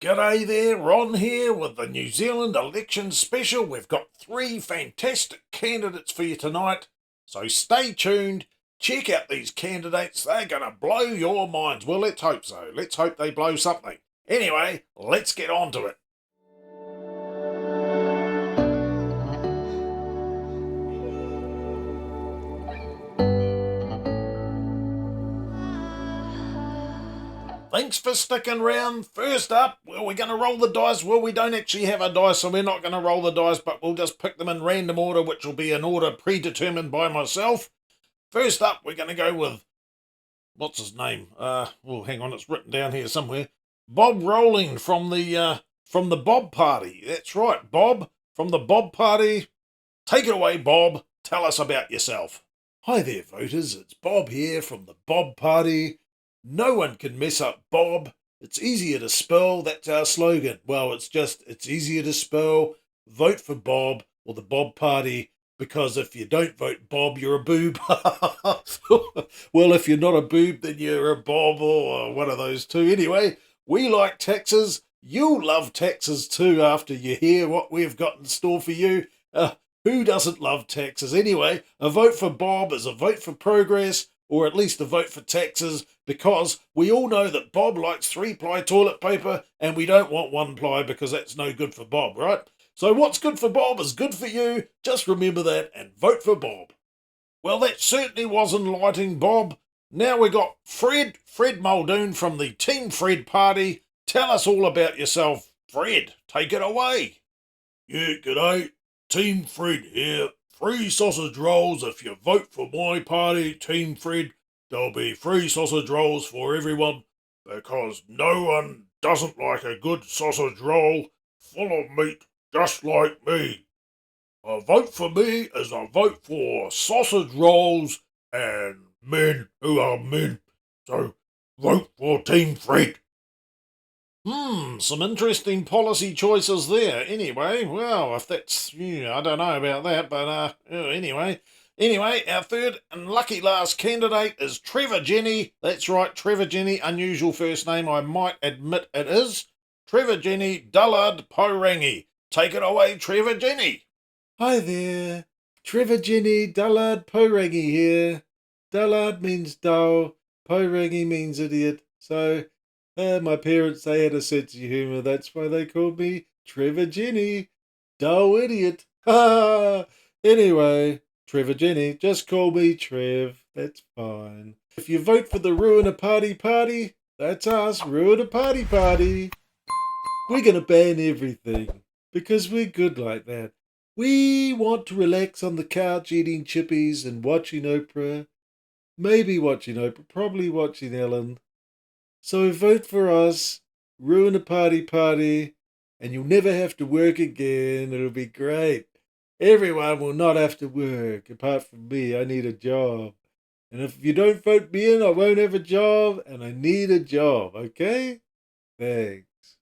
G'day there, Ron here with the New Zealand election special. We've got 3 fantastic candidates for you tonight, so stay tuned. Check out these candidates, they're going to blow your minds. Well, let's hope so. Let's hope they blow something. Anyway, let's get on to it. Thanks for sticking around. First up, well, we're going to roll the dice. Well, we don't actually have a dice, so we're not going to roll the dice, but we'll just pick them in random order, which will be an order predetermined by myself. First up, we're going to go with, what's his name? Well, hang on, it's written down here somewhere. Bob Rowling from the Bob Party. That's right, Bob from the Bob Party. Take it away, Bob. Tell us about yourself. Hi there, voters. It's Bob here from the Bob Party. No one can mess up Bob. It's easier to spell. That's our slogan. Well, it's easier to spell. Vote for Bob or the Bob Party, because if you don't vote Bob, you're a boob. Well, if you're not a boob, then you're a Bob or one of those two. Anyway, we like taxes. You'll love taxes too after you hear what we've got in store for you. Who doesn't love taxes? Anyway, a vote for Bob is a vote for progress, or at least a vote for taxes, because we all know that Bob likes 3-ply toilet paper and we don't want 1-ply because that's no good for Bob, right? So what's good for Bob is good for you. Just remember that and vote for Bob. Well, that certainly was enlightening, Bob. Now we got Fred Muldoon from the Team Fred Party. Tell us all about yourself, Fred. Take it away. Yeah, g'day. Team Fred here. Free sausage rolls if you vote for my party, Team Fred. There'll be free sausage rolls for everyone, because no one doesn't like a good sausage roll full of meat just like me. A vote for me is a vote for sausage rolls and men who are men. So vote for Team Fred. Some interesting policy choices there. Anyway, well, if that's, I don't know about that, but anyway, our third and lucky last candidate is Trevor-Jenny. That's right, Trevor-Jenny, unusual first name, I might admit it is. Trevor-Jenny Dullard-Porangi. Take it away, Trevor-Jenny. Hi there, Trevor-Jenny Dullard-Porangi here. Dullard means dull, Porangi means idiot, so my parents, they had a sense of humour. That's why they called me Trevor-Jenny. Dull idiot. Ha! Anyway, Trevor-Jenny, just call me Trev. That's fine. If you vote for the Ruin a Party, that's us, Ruin a Party. We're going to ban everything, because we're good like that. We want to relax on the couch eating chippies and watching Oprah. Maybe watching Oprah, probably watching Ellen. So vote for us, Ruin a Party, and you'll never have to work again. It'll be great. Everyone will not have to work, apart from me. I need a job. And if you don't vote me in, I won't have a job, and I need a job, okay? Thanks.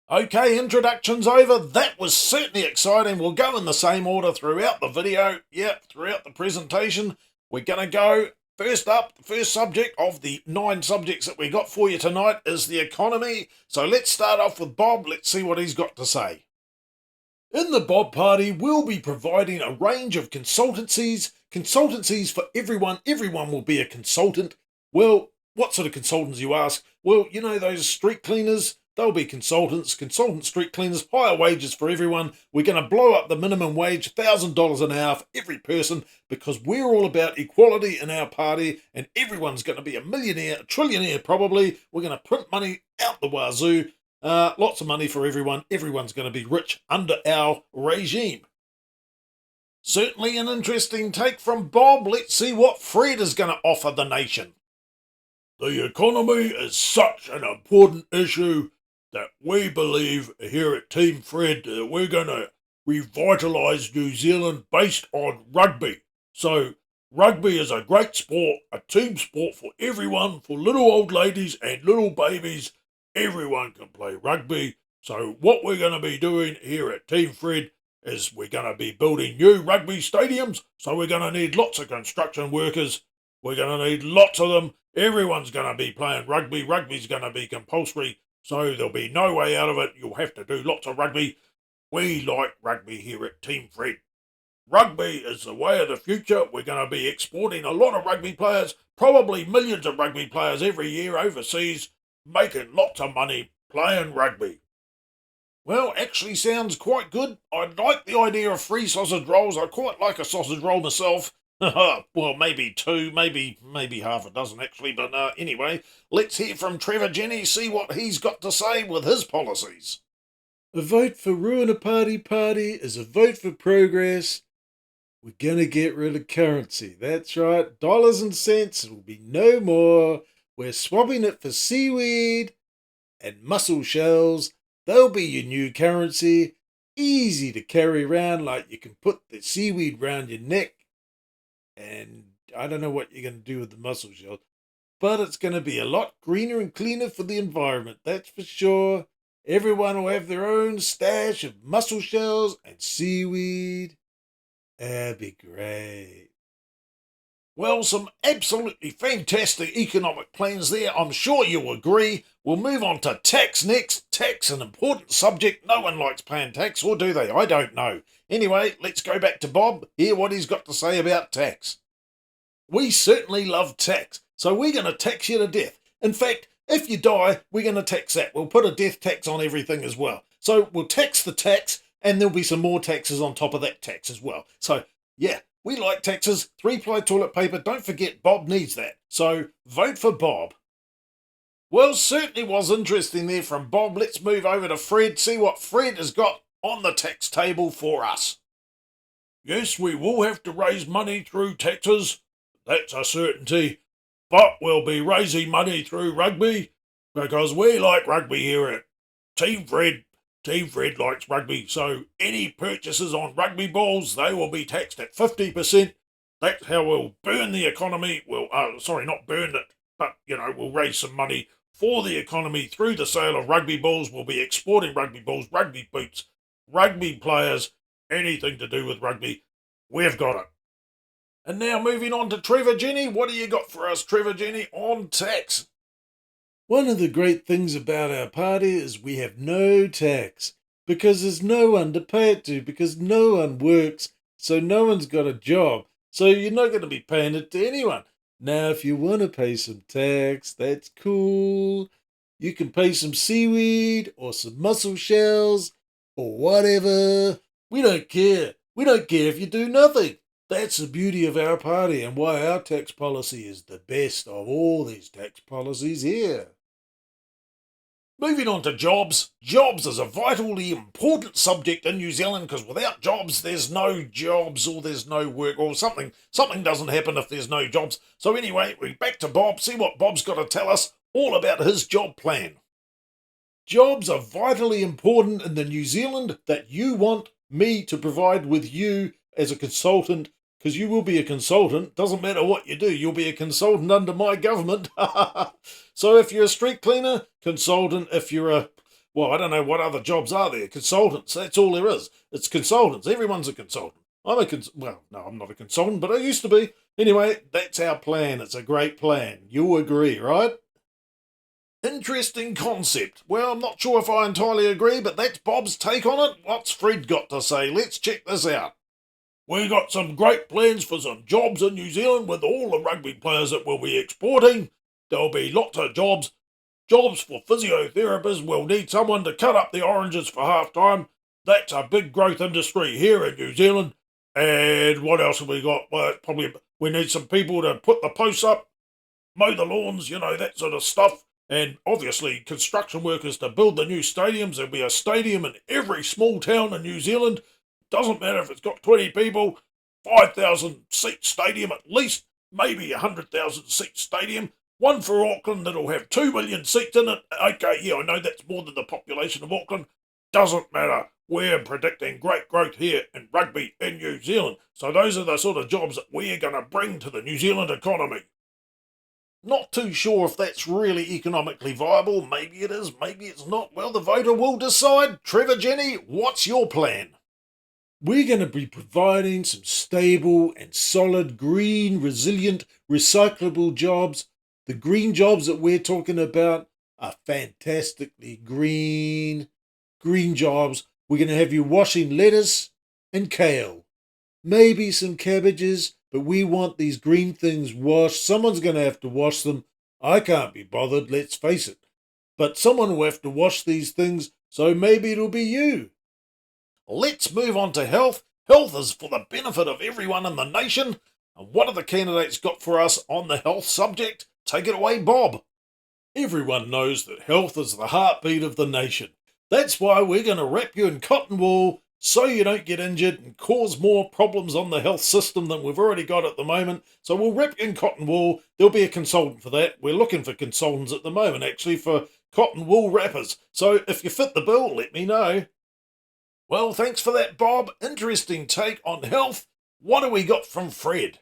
Okay, introduction's over. That was certainly exciting. We'll go in the same order throughout the video. Yep, throughout the presentation. We're going to go. First up, the first subject of the 9 subjects that we got for you tonight is the economy. So let's start off with Bob. Let's see what he's got to say. In the Bob Party, we'll be providing a range of consultancies for everyone. Everyone will be a consultant. Well, what sort of consultants, you ask? Well, you know those street cleaners? They'll be consultant street cleaners, higher wages for everyone. We're going to blow up the minimum wage, $1,000 an hour for every person, because we're all about equality in our party, and everyone's going to be a millionaire, a trillionaire probably. We're going to print money out the wazoo. Lots of money for everyone. Everyone's going to be rich under our regime. Certainly an interesting take from Bob. Let's see what Fred is going to offer the nation. The economy is such an important issue that we believe here at Team Fred that we're going to revitalise New Zealand based on rugby. So rugby is a great sport, a team sport for everyone, for little old ladies and little babies. Everyone can play rugby. So what we're going to be doing here at Team Fred is we're going to be building new rugby stadiums. So we're going to need lots of construction workers. We're going to need lots of them. Everyone's going to be playing rugby. Rugby's going to be compulsory So there'll be no way out of it. You'll have to do lots of rugby. We like rugby here at Team Fred. Rugby is the way of the future. We're going to be exporting a lot of rugby players, probably millions of rugby players every year overseas, making lots of money playing rugby. Well, actually sounds quite good. I like the idea of free sausage rolls. I quite like a sausage roll myself. Well, maybe two, maybe half a dozen actually. But anyway, let's hear from Trevor-Jenny, see what he's got to say with his policies. A vote for Ruin a Party is a vote for progress. We're going to get rid of currency. That's right. Dollars and cents will be no more. We're swapping it for seaweed and mussel shells. They'll be your new currency. Easy to carry around, like you can put the seaweed round your neck. And I don't know what you're going to do with the mussel shells, but it's going to be a lot greener and cleaner for the environment, that's for sure. Everyone will have their own stash of mussel shells and seaweed. That'd be great. Well, some absolutely fantastic economic plans there. I'm sure you'll agree. We'll move on to tax next. Tax, an important subject. No one likes paying tax, or do they? I don't know. Anyway, let's go back to Bob, hear what he's got to say about tax. We certainly love tax, so we're going to tax you to death. In fact, if you die, we're going to tax that. We'll put a death tax on everything as well. So we'll tax the tax, and there'll be some more taxes on top of that tax as well. So, yeah, we like taxes. 3-ply toilet paper, don't forget Bob needs that. So vote for Bob. Well, certainly was interesting there from Bob. Let's move over to Fred, see what Fred has got on the tax table for us. Yes, we will have to raise money through taxes. That's a certainty. But we'll be raising money through rugby because we like rugby here at Team Fred. Team Fred likes rugby, so any purchases on rugby balls, they will be taxed at 50%. That's how we'll burn the economy. Not burn it, but, we'll raise some money for the economy through the sale of rugby balls. We'll be exporting rugby balls, rugby boots, rugby players, anything to do with rugby. We've got it. And now moving on to Trevor-Jenny. What do you got for us, Trevor-Jenny, on tax? One of the great things about our party is we have no tax, because there's no one to pay it to, because no one works, so no one's got a job, so you're not going to be paying it to anyone. Now, if you want to pay some tax, that's cool. You can pay some seaweed or some mussel shells or whatever. We don't care. We don't care if you do nothing. That's the beauty of our party and why our tax policy is the best of all these tax policies here. Moving on to jobs. Jobs is a vitally important subject in New Zealand because without jobs, there's no jobs or there's no work or something doesn't happen if there's no jobs. So anyway, we're back to Bob, see what Bob's got to tell us all about his job plan. Jobs are vitally important in the New Zealand that you want me to provide with you as a consultant, because you will be a consultant. Doesn't matter what you do, you'll be a consultant under my government. So if you're a street cleaner, consultant. If you're I don't know what other jobs are there. Consultants, that's all there is. It's consultants. Everyone's a consultant. I'm not a consultant, but I used to be. Anyway, that's our plan. It's a great plan. You agree, right? Interesting concept. Well, I'm not sure if I entirely agree, but that's Bob's take on it. What's Fred got to say? Let's check this out. We got some great plans for some jobs in New Zealand with all the rugby players that we'll be exporting. There'll be lots of jobs. Jobs for physiotherapists. We'll need someone to cut up the oranges for half time. That's a big growth industry here in New Zealand. And what else have we got? Well, we need some people to put the posts up, mow the lawns, that sort of stuff. And obviously construction workers to build the new stadiums. There'll be a stadium in every small town in New Zealand. Doesn't matter if it's got 20 people, 5,000 seat stadium at least, maybe 100,000 seat stadium. One for Auckland that'll have 2 million seats in it. Okay, yeah, I know that's more than the population of Auckland. Doesn't matter. We're predicting great growth here in rugby in New Zealand. So those are the sort of jobs that we're going to bring to the New Zealand economy. Not too sure if that's really economically viable. Maybe it is, maybe it's not. Well, the voter will decide. Trevor-Jenny, what's your plan? We're going to be providing some stable and solid, green, resilient, recyclable jobs. The green jobs that we're talking about are fantastically green jobs. We're going to have you washing lettuce and kale. Maybe some cabbages, but we want these green things washed. Someone's going to have to wash them. I can't be bothered, let's face it. But someone will have to wash these things, so maybe it'll be you. Let's move on to health. Health is for the benefit of everyone in the nation. And what have the candidates got for us on the health subject? Take it away, Bob. Everyone knows that health is the heartbeat of the nation. That's why we're going to wrap you in cotton wool so you don't get injured and cause more problems on the health system than we've already got at the moment. So we'll wrap you in cotton wool. There'll be a consultant for that. We're looking for consultants at the moment, actually, for cotton wool wrappers. So if you fit the bill, let me know. Well, thanks for that, Bob. Interesting take on health. What do we got from Fred?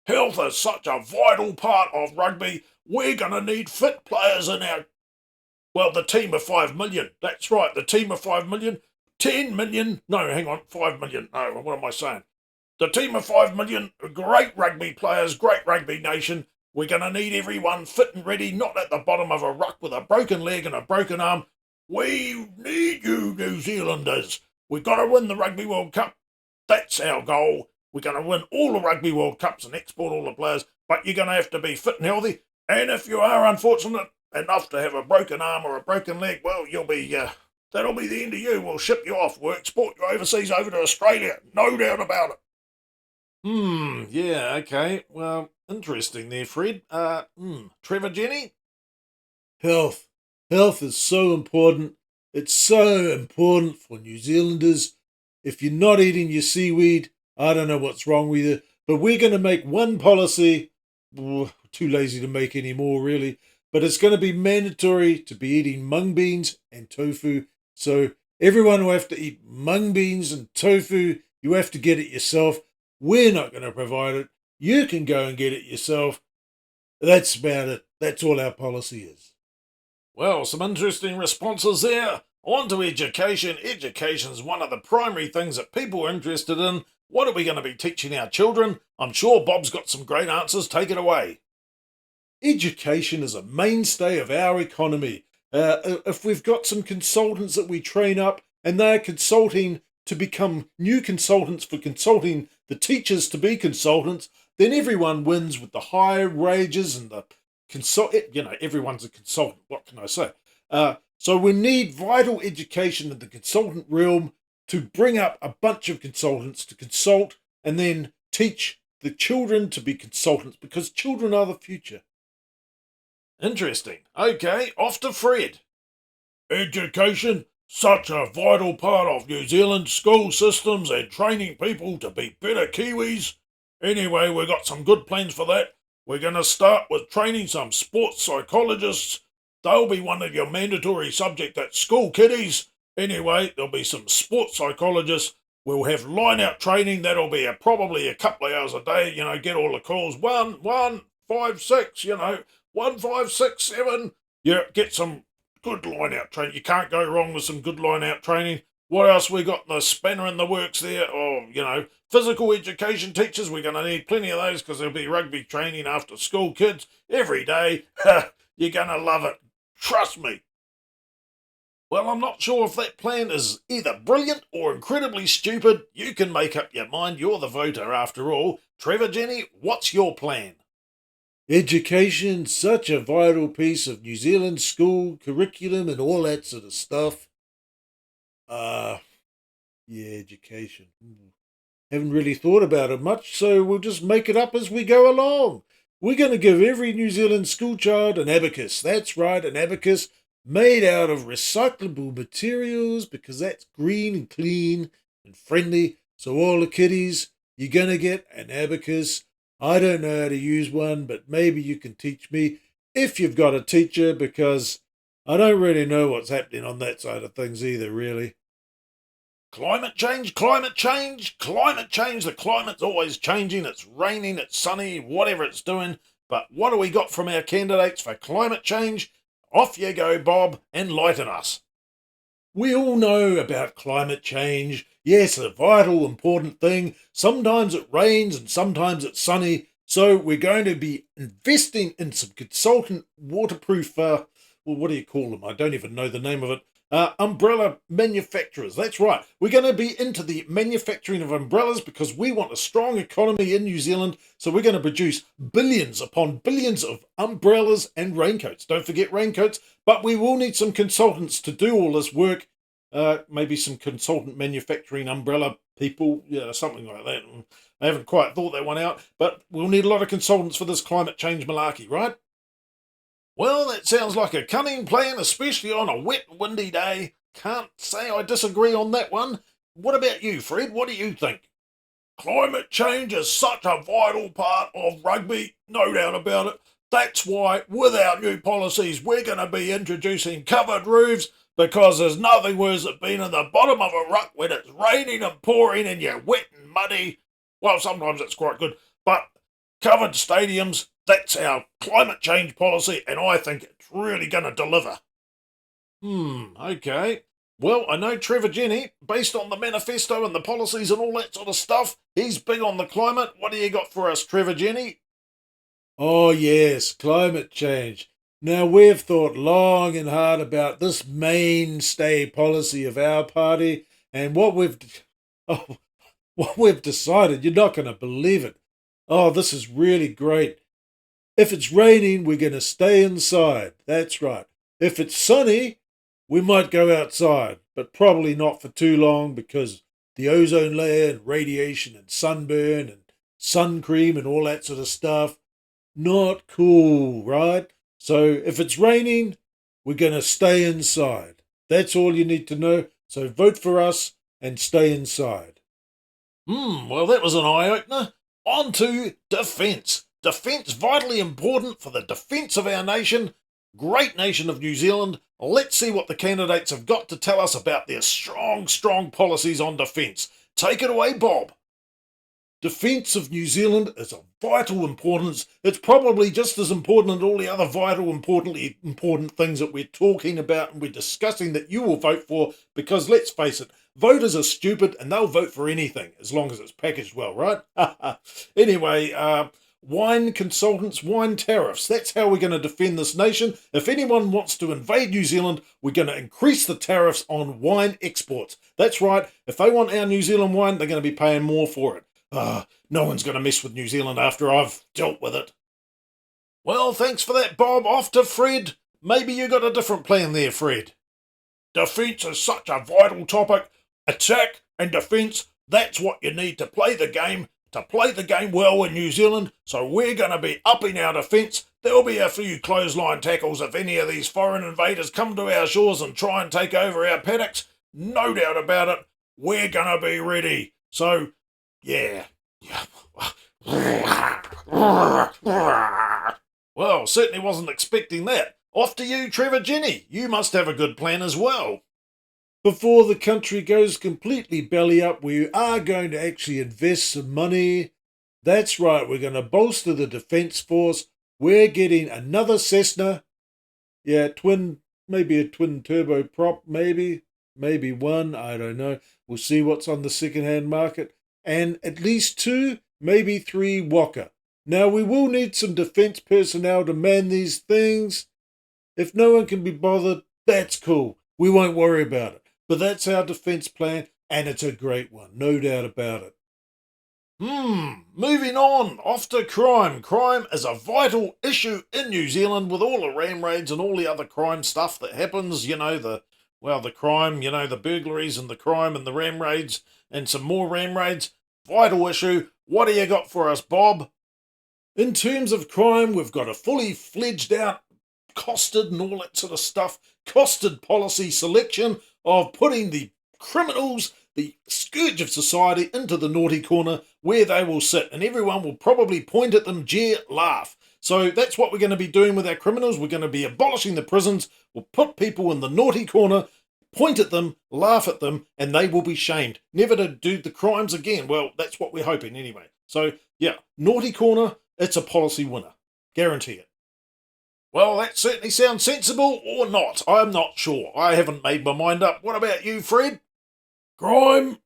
Health is such a vital part of rugby. We're going to need fit players in the team of 5 million. That's right, the team of 5 million. 10 million. No, hang on, 5 million. No, what am I saying? The team of 5 million, great rugby players, great rugby nation. We're going to need everyone fit and ready, not at the bottom of a ruck with a broken leg and a broken arm. We need you, New Zealanders. We've got to win the Rugby World Cup. That's our goal. We're going to win all the Rugby World Cups and export all the players, but you're going to have to be fit and healthy. And if you are unfortunate enough to have a broken arm or a broken leg, well, you'll be... that'll be the end of you. We'll ship you off. We'll export you overseas over to Australia. No doubt about it. Yeah, okay. Well, interesting there, Fred. Trevor-Jenny? Health. Health is so important. It's so important for New Zealanders. If you're not eating your seaweed, I don't know what's wrong with you, but we're going to make one policy. Too lazy to make any more, really. But it's going to be mandatory to be eating mung beans and tofu. So everyone will have to eat mung beans and tofu. You have to get it yourself. We're not going to provide it. You can go and get it yourself. That's about it. That's all our policy is. Well, some interesting responses there. On to education. Education's one of the primary things that people are interested in. What are we going to be teaching our children? I'm sure Bob's got some great answers. Take it away. Education is a mainstay of our economy. If we've got some consultants that we train up and they're consulting to become new consultants for consulting the teachers to be consultants, then everyone wins with the high wages and the everyone's a consultant. What can I say? So we need vital education in the consultant realm to bring up a bunch of consultants to consult and then teach the children to be consultants, because children are the future. Interesting. Okay, off to Fred. Education, such a vital part of New Zealand's school systems and training people to be better Kiwis. Anyway, we've got some good plans for that. We're going to start with training some sports psychologists. They'll be one of your mandatory subjects at school, kiddies. Anyway, there'll be some sports psychologists. We'll have line-out training. That'll be probably a couple of hours a day. Get all the calls. 1, 1, 5, 6, 1, 5, 6, 7. Yeah, get some good line-out training. You can't go wrong with some good line-out training. What else we got in the spanner in the works there? Oh, physical education teachers. We're going to need plenty of those because there'll be rugby training after school kids every day. You're going to love it. Trust me. Well, I'm not sure if that plan is either brilliant or incredibly stupid. You can make up your mind. You're the voter after all. Trevor-Jenny, what's your plan? Education, such a vital piece of New Zealand school curriculum and all that sort of stuff. Education. Haven't really thought about it much, so we'll just make it up as we go along. We're going to give every New Zealand school child an abacus. That's right, an abacus made out of recyclable materials, because that's green and clean and friendly. So all the kiddies, you're going to get an abacus. I don't know how to use one, but maybe you can teach me if you've got a teacher, because I don't really know what's happening on that side of things either, really. Climate change, climate change, climate change. The climate's always changing. It's raining, it's sunny, whatever it's doing. But what do we got from our candidates for climate change? Off you go, Bob, enlighten us. We all know about climate change. Yes, a vital, important thing. Sometimes it rains and sometimes it's sunny. So we're going to be investing in some consultant waterproof well, what do you call them? I don't even know the name of it. Umbrella manufacturers. That's right. We're going to be into the manufacturing of umbrellas because we want a strong economy in New Zealand. So we're going to produce billions upon billions of umbrellas and raincoats. Don't forget raincoats, but we will need some consultants to do all this work. Maybe some consultant manufacturing umbrella people, yeah, something like that. I haven't quite thought that one out, but we'll need a lot of consultants for this climate change malarkey, right? Well, that sounds like a cunning plan, especially on a wet, windy day. Can't say I disagree on that one. What about you, Fred? What do you think? Climate change is such a vital part of rugby, no doubt about it. That's why, with our new policies, we're going to be introducing covered roofs, because there's nothing worse than being in the bottom of a ruck when it's raining and pouring and you're wet and muddy. Well, sometimes it's quite good, but covered stadiums, that's our climate change policy, and I think it's really going to deliver. Okay. Well, I know Trevor-Jenny, based on the manifesto and the policies and all that sort of stuff, he's big on the climate. What do you got for us, Trevor-Jenny? Oh, yes, climate change. Now, we've thought long and hard about this mainstay policy of our party, and what we've decided, you're not going to believe it. Oh, this is really great. If it's raining, we're going to stay inside. That's right. If it's sunny, we might go outside, but probably not for too long because the ozone layer and radiation and sunburn and sun cream and all that sort of stuff, not cool, right? So if it's raining, we're going to stay inside. That's all you need to know. So vote for us and stay inside. Well, that was an eye-opener. On to defence. Defence vitally important for the defence of our nation. Great nation of New Zealand. Let's see what the candidates have got to tell us about their strong policies on defence. Take it away, Bob. Defence of New Zealand is of vital importance. It's probably just as important as all the other important things that we're talking about and we're discussing that you will vote for, because let's face it, voters are stupid and they'll vote for anything as long as it's packaged well, right? Anyway, wine consultants, wine tariffs. That's how we're going to defend this nation. If anyone wants to invade New Zealand, we're going to increase the tariffs on wine exports. That's right. If they want our New Zealand wine, they're going to be paying more for it. No one's going to mess with New Zealand after I've dealt with it. Well, thanks for that, Bob. Off to Fred. Maybe you got a different plan there, Fred. Defence is such a vital topic. Attack and defence, that's what you need to play the game well in New Zealand. So we're going to be upping our defence. There'll be a few clothesline tackles if any of these foreign invaders come to our shores and try and take over our paddocks. No doubt about it, we're going to be ready. So, yeah. Well, certainly wasn't expecting that. Off to you, Trevor-Jenny. You must have a good plan as well. Before the country goes completely belly up, we are going to actually invest some money. That's right, we're going to bolster the Defence Force. We're getting another Cessna. Yeah, maybe a twin turbo prop, maybe one, I don't know. We'll see what's on the second-hand market. And at least 2, maybe 3 Waka. Now, we will need some defence personnel to man these things. If no one can be bothered, that's cool. We won't worry about it. But that's our defence plan, and it's a great one, no doubt about it. Moving on, off to crime. Crime is a vital issue in New Zealand with all the ram raids and all the other crime stuff that happens. You know, the crime, the burglaries and the crime and the ram raids and some more ram raids. Vital issue. What do you got for us, Bob? In terms of crime, we've got a fully fledged out, costed and all that sort of stuff, costed policy selection of putting the criminals, the scourge of society, into the naughty corner where they will sit, and everyone will probably point at them, jeer, laugh. So that's what we're going to be doing with our criminals. We're going to be abolishing the prisons. We'll put people in the naughty corner, point at them, laugh at them, and they will be shamed, never to do the crimes again. Well, that's what we're hoping anyway. So, yeah, naughty corner, it's a policy winner. Guarantee it. Well, that certainly sounds sensible, or not. I'm not sure. I haven't made my mind up. What about you, Fred? Crime.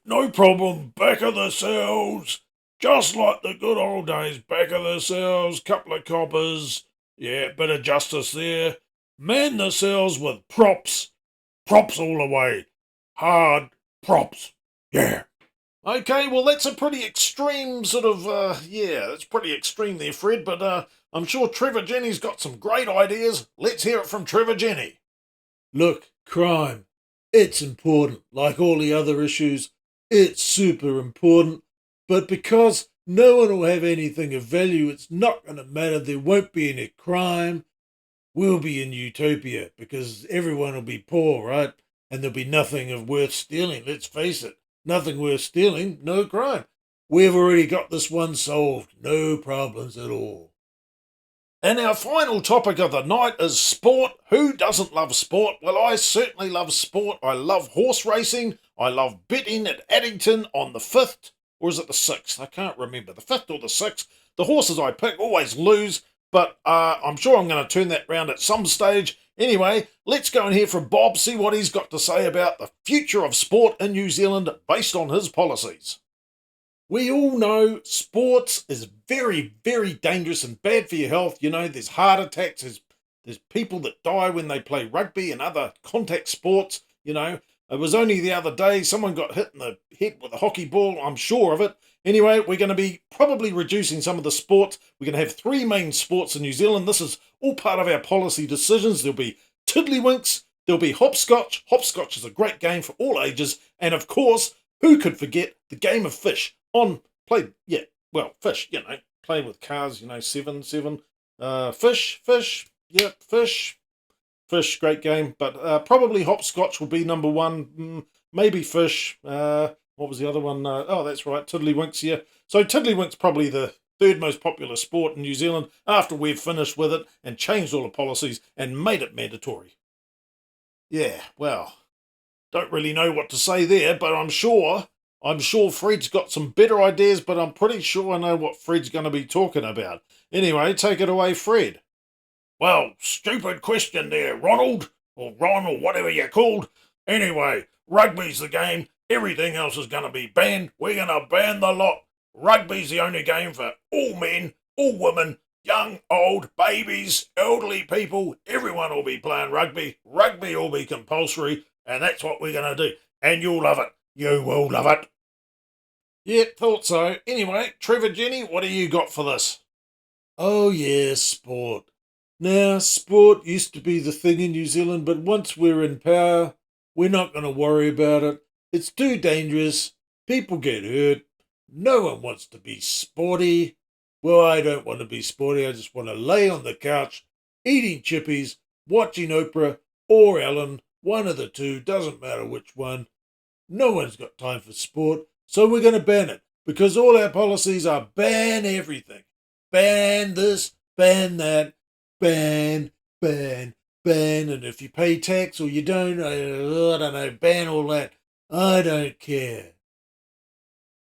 No problem. Back of the cells. Just like the good old days. Back of the cells. Couple of coppers. Yeah, bit of justice there. Man the cells with props. Props all the way. Hard props. Yeah. Okay, well, that's a pretty extreme sort of, that's pretty extreme there, Fred, but I'm sure Trevor-Jenny's got some great ideas. Let's hear it from Trevor-Jenny. Look, crime. It's important. Like all the other issues, it's super important. But because no one will have anything of value, it's not going to matter. There won't be any crime. We'll be in utopia because everyone will be poor, right? And there'll be nothing of worth stealing. Let's face it. Nothing worth stealing, no crime. We've already got this one solved. No problems at all. And our final topic of the night is sport. Who doesn't love sport? Well, I certainly love sport. I love horse racing. I love betting at Addington on the 5th, or is it the 6th? I can't remember. The 5th or the 6th. The horses I pick always lose, but I'm sure I'm going to turn that round at some stage. Anyway, let's go and hear from Bob, see what he's got to say about the future of sport in New Zealand based on his policies. We all know sports is very, very dangerous and bad for your health. You know, there's heart attacks, there's people that die when they play rugby and other contact sports. You know, it was only the other day someone got hit in the head with a hockey ball, I'm sure of it. Anyway, we're going to be probably reducing some of the sports. We're going to have 3 main sports in New Zealand. This is all part of our policy decisions. There'll be tiddlywinks, there'll be hopscotch. Hopscotch is a great game for all ages. And of course, who could forget the game of fish? Fish, play with cars, 7. Fish, great game. But probably hopscotch will be number 1. Maybe fish. What was the other one? That's right, tiddlywinks here. So tiddlywinks probably the 3rd most popular sport in New Zealand after we've finished with it and changed all the policies and made it mandatory. Yeah, well, don't really know what to say there, but I'm sure Fred's got some better ideas, but I'm pretty sure I know what Fred's going to be talking about. Anyway, take it away, Fred. Well, stupid question there, Ronald, or Ron, or whatever you're called. Anyway, rugby's the game. Everything else is going to be banned. We're going to ban the lot. Rugby's the only game for all men, all women, young, old, babies, elderly people. Everyone will be playing rugby. Rugby will be compulsory, and that's what we're going to do. And you'll love it. You will love it. Yep, thought so. Anyway, Trevor-Jenny, what do you got for this? Oh yeah, sport. Now, sport used to be the thing in New Zealand, but once we're in power, we're not going to worry about it. It's too dangerous. People get hurt. No one wants to be sporty. Well, I don't want to be sporty. I just want to lay on the couch, eating chippies, watching Oprah or Ellen. One of the two, doesn't matter which one. No one's got time for sport, so we're going to ban it, because all our policies are ban everything. Ban this, ban that, ban, ban, ban, and if you pay tax or you don't, I don't know, ban all that. I don't care.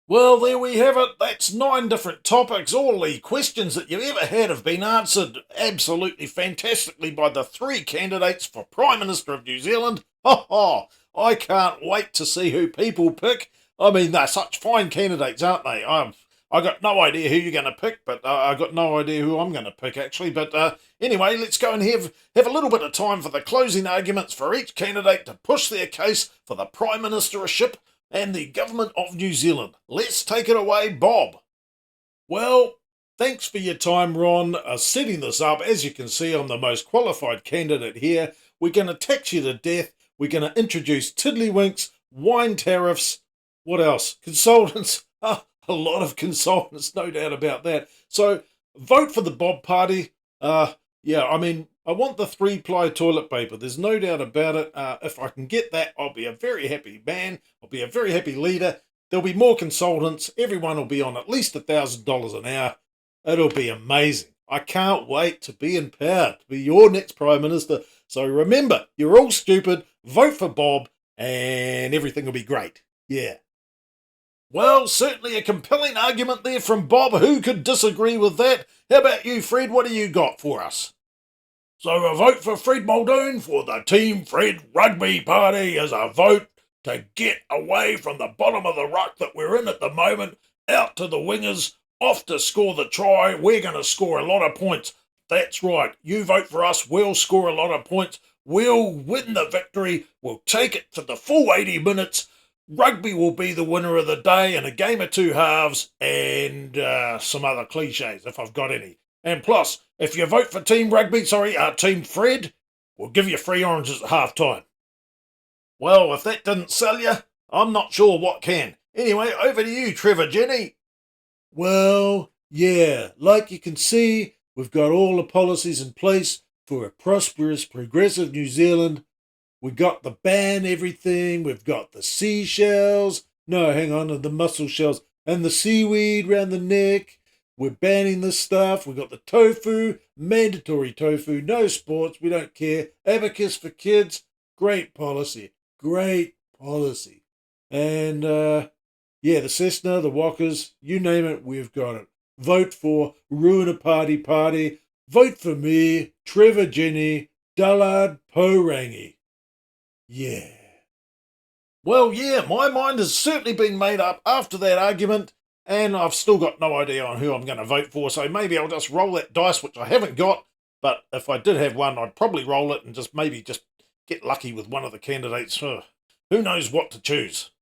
Well, there we have it. That's 9 different topics. All the questions that you've ever had have been answered absolutely fantastically by the 3 candidates for Prime Minister of New Zealand. Ha ha! I can't wait to see who people pick. I mean, they're such fine candidates, aren't they? I got no idea who you're going to pick, but I got no idea who I'm going to pick, actually. But anyway, let's go and have a little bit of time for the closing arguments for each candidate to push their case for the Prime Ministership and the Government of New Zealand. Let's take it away, Bob. Well, thanks for your time, Ron, setting this up. As you can see, I'm the most qualified candidate here. We're going to tax you to death. We're going to introduce tiddlywinks, wine tariffs. What else? Consultants. A lot of consultants, no doubt about that. So vote for the Bob Party. I want the 3-ply toilet paper. There's no doubt about it. If I can get that, I'll be a very happy man. I'll be a very happy leader. There'll be more consultants. Everyone will be on at least $1,000 an hour. It'll be amazing. I can't wait to be in power, to be your next Prime Minister. So remember, you're all stupid. Vote for Bob and everything will be great. Yeah. Well, certainly a compelling argument there from Bob. Who could disagree with that? How about you, Fred? What do you got for us? So a vote for Fred Muldoon for the Team Fred Rugby Party as a vote to get away from the bottom of the ruck that we're in at the moment, out to the wingers, off to score the try. We're going to score a lot of points. That's right. You vote for us, we'll score a lot of points. We'll win the victory. We'll take it for the full 80 minutes. Rugby will be the winner of the day in a game of two halves and some other cliches if I've got any. And plus, if you vote for Team Fred, we'll give you free oranges at half time. Well, if that didn't sell you, I'm not sure what can. Anyway, over to you, Trevor-Jenny. Well, yeah, like you can see, we've got all the policies in place for a prosperous, progressive New Zealand. We got the ban everything, we've got the seashells, no, hang on, the mussel shells, and the seaweed round the neck. We're banning this stuff. We've got the tofu, mandatory tofu, no sports, we don't care. Abacus for kids, great policy. Great policy. And, yeah, the Cessna, the Walkers, you name it, we've got it. Vote for Ruin a Party. Vote for me, Trevor-Jenny, Dullard-Porangi. Yeah. Well, yeah, my mind has certainly been made up after that argument, and I've still got no idea on who I'm going to vote for, so maybe I'll just roll that dice, which I haven't got, but if I did have one, I'd probably roll it and just get lucky with one of the candidates. Who knows what to choose?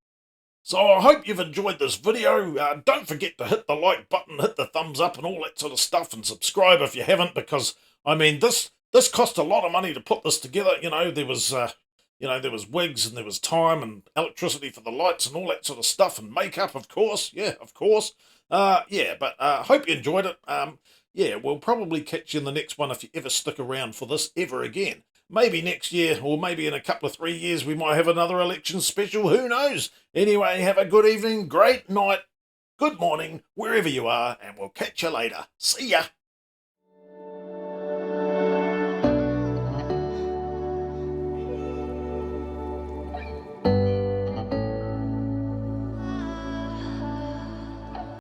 So I hope you've enjoyed this video. Don't forget to hit the like button, hit the thumbs up and all that sort of stuff, and subscribe if you haven't, because, I mean, this cost a lot of money to put this together. There was wigs and there was time and electricity for the lights and all that sort of stuff, and makeup, of course. Yeah, of course. But hope you enjoyed it. We'll probably catch you in the next one if you ever stick around for this ever again. Maybe next year, or maybe in a couple of 3 years, we might have another election special. Who knows? Anyway, have a good evening, great night, good morning, wherever you are, and we'll catch you later. See ya.